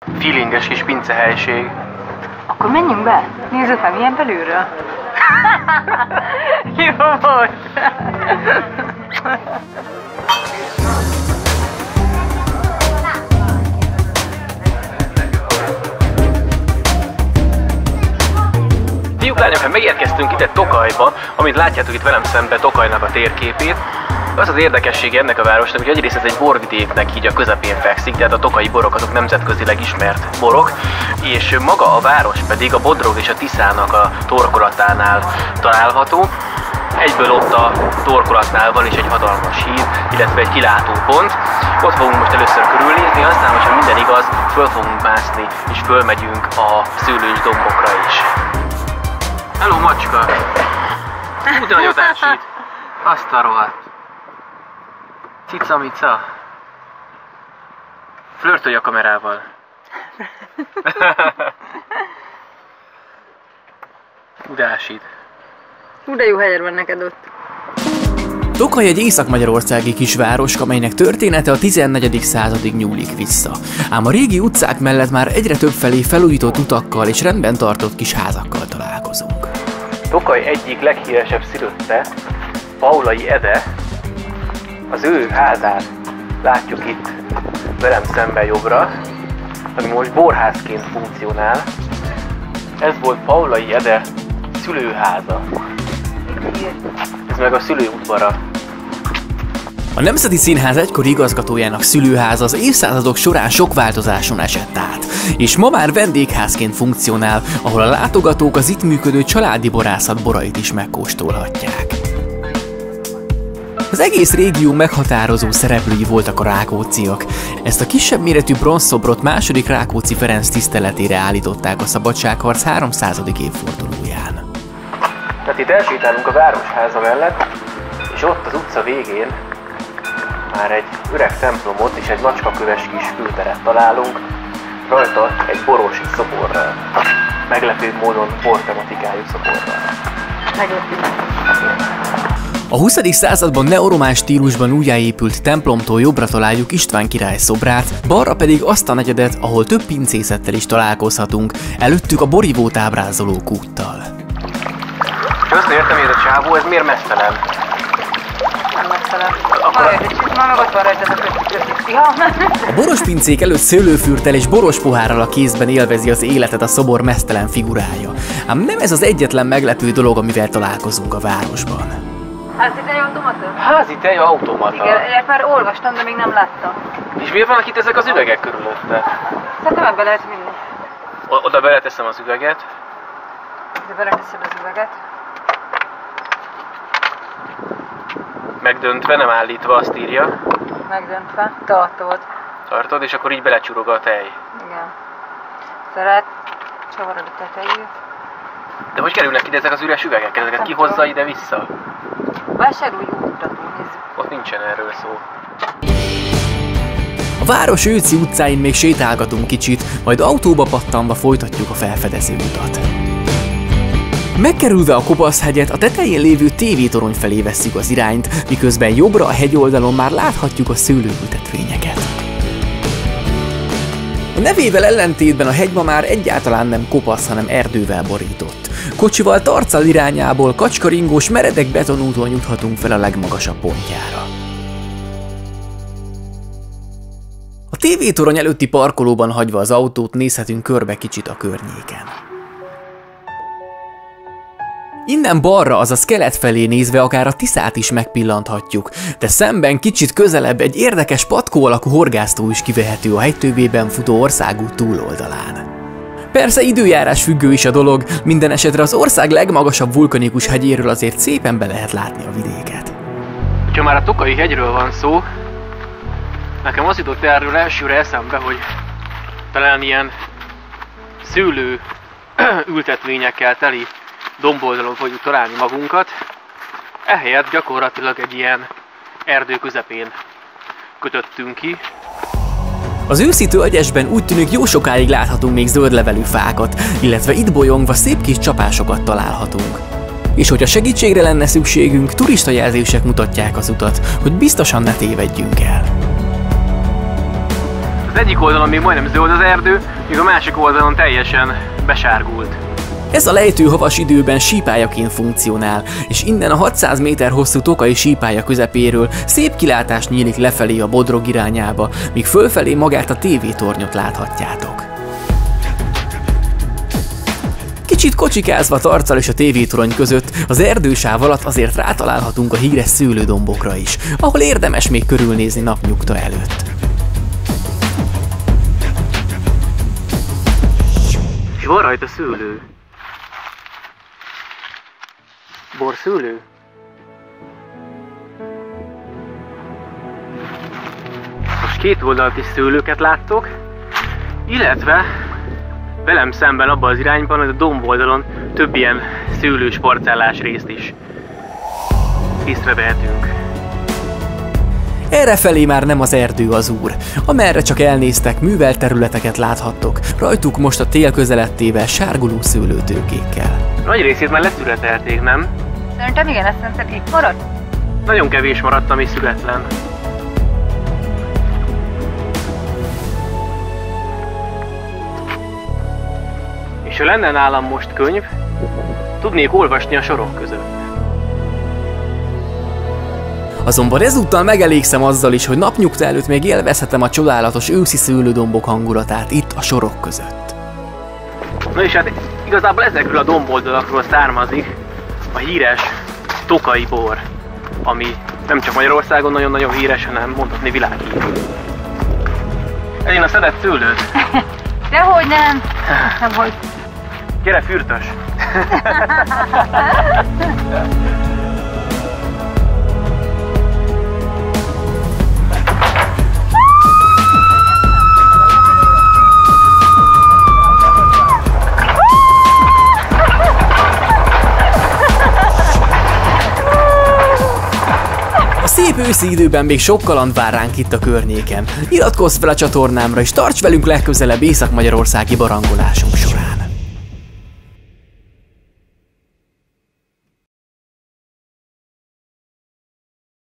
Feelinges kis pincehelység. Akkor menjünk be. Nézzük meg, milyen belülről. Jó volt. Fiúk, lányok, megérkeztünk ide Tokajba, amint látjátok itt velem szembe Tokajnak a térképét. Az az érdekessége ennek a városnak, hogy egyrészt ez egy borvidéknek így a közepén fekszik, tehát a tokaji borok azok nemzetközileg ismert borok, és maga a város pedig a Bodrog és a Tiszának a torkolatánál található. Egyből ott a torkolatnál van is egy hatalmas híd, illetve egy kilátópont. Ott fogunk most először körülnézni, aztán, hogyha minden igaz, föl fogunk mászni, és fölmegyünk a szőlős dombokra is. Hello, macska! Úgy nagyot ásít! Azt a rohadt! Cica-mica! Flörtölj a kamerával! Úgy ásít! De jó helyed van neked ott. Tokaj egy észak-magyarországi kisvároska, amelynek története a 14. századig nyúlik vissza. Ám a régi utcák mellett már egyre többfelé felújított utakkal és rendben tartott kis házakkal találkozunk. Tokaj egyik leghíresebb szülötte, Paulai Ede, az ő házát látjuk itt velem szemben jobbra, ami most borházként funkcionál. Ez volt Paulai Ede szülőháza. Ez meg a szülőudvara. A Nemzeti Színház egykori igazgatójának szülőháza az évszázadok során sok változáson esett át, és ma már vendégházként funkcionál, ahol a látogatók az itt működő családi borászat borait is megkóstolhatják. Az egész régió meghatározó szereplői voltak a rákócziak. Ezt a kisebb méretű bronzszobrot második Rákóczi Ferenc tiszteletére állították a szabadságharc 300. évfordulóján. Tehát itt elsétálunk a városháza mellett, és ott az utca végén már egy öreg templomot és egy macskaköves kis külteret találunk, rajta egy boros szoborral. Meglepő módon bortematikájú szoborral. Meglepő. A 20. században neoromán stílusban újjáépült templomtól jobbra találjuk István király szobrát, balra pedig azt a negyedet, ahol több pincészettel is találkozhatunk, előttük a borivót ábrázoló kúttal. És azt értem, hogy ez a csávó, ez miért mesztelen? Nem megfelel. Már meg ott van rajta a A boros pincék előtt szőlőfürttel és boros pohárral a kézben élvezi az életet a szobor mesztelen figurája. Ám nem ez az egyetlen meglepő dolog, amivel találkozunk a városban. Házi tejautomata? Házi tejautomata? Igen, ilyet már olvastam, de még nem láttam. És miért vannak itt ezek az üvegek körülötte? Szerintem ebbe lehet vinni. Oda beleteszem az üveget. De beleteszed az üveget. Megdöntve, nem állítva, azt írja. Megdöntve. Tartod. Tartod, és akkor így belecsurog a tej. Igen. Szeret. Csavarod a tetejét. De hogy kerülnek ide ezek az üres üvegek? Ezeket ki hozza ide-vissza? Vásárolj útmutató, nézzük. Ott nincsen erről szó. A város őszi utcáin még sétálgatunk kicsit, majd autóba pattanva folytatjuk a felfedező utat. Megkerülve a Kopaszhegyet, a tetején lévő tévétorony felé vesszük az irányt, miközben jobbra a hegyoldalon már láthatjuk a szőlőültetvényeket. A nevével ellentétben a hegy ma már egyáltalán nem kopasz, hanem erdővel borított. Kocsival Tarcal irányából kacskaringós, meredek betonúton juthatunk fel a legmagasabb pontjára. A tévétorony előtti parkolóban hagyva az autót nézhetünk körbe kicsit a környéken. Innen balra, azaz kelet felé nézve akár a Tiszát is megpillanthatjuk, de szemben kicsit közelebb egy érdekes patkó alakú horgásztó is kivehető a hegytővében futó országút túloldalán. Persze időjárás függő is a dolog, minden esetre az ország legmagasabb vulkanikus hegyéről azért szépen be lehet látni a vidéket. Ha már a Tokaji hegyről van szó, nekem az jutott erről elsőre eszembe, hogy talán ilyen szőlő ültetvényekkel teli domboldalon fogjuk találni magunkat, ehelyett gyakorlatilag egy ilyen erdő közepén kötöttünk ki. Az őszi tölgyesben úgy tűnik jó sokáig láthatunk még zöldlevelű fákat, illetve itt bolyongva szép kis csapásokat találhatunk. És hogyha segítségre lenne szükségünk, turistajelzések mutatják az utat, hogy biztosan ne tévedjünk el. Az egyik oldalon még majdnem zöld az erdő, míg a másik oldalon teljesen besárgult. Ez a lejtő havas időben sípályaként funkcionál, és innen a 600 méter hosszú Tokai sípálya közepéről szép kilátás nyílik lefelé a Bodrog irányába, míg fölfelé magát a tévétornyot láthatjátok. Kicsit kocsikázva Tarcal és a tévétorony között, az erdősáv alatt azért rátalálhatunk a híres szőlődombokra is, ahol érdemes még körülnézni napnyugta előtt. És van rajta szőlő. Borszőlő? Most két oldalt is szőlőket láttok, illetve velem szemben abban az irányban, hogy a domb oldalon több ilyen szőlős parcellás részt is észrevehetünk. Errefelé már nem az erdő az úr, amerre csak elnéztek, művelt területeket láthattok, rajtuk most a tél közelettével sárguló szőlőtőkékkel. Nagy részét már leszületelték, nem? Szerintem igen, ezt szerintem itt maradt. Nagyon kevés maradt, ami születlen. És ha lenne nálam most könyv, tudnék olvasni a sorok között. Azonban ezúttal megelégszem azzal is, hogy napnyugta előtt még élvezhetem a csodálatos őszi szőlődombok hangulatát itt a sorok között. Na és hát igazából ezekről a domboldalakról származik a híres tokai bor, ami nem csak Magyarországon nagyon-nagyon híres, hanem mondhatni világhírű. Ez én a szedett szőlőt. Dehogy nem. Dehogy. Gyere, fürtös! A szép őszi időben még sok kaland vár ránk itt a környéken. Iratkozz fel a csatornámra és tarts velünk legközelebb észak-magyarországi barangolásunk során.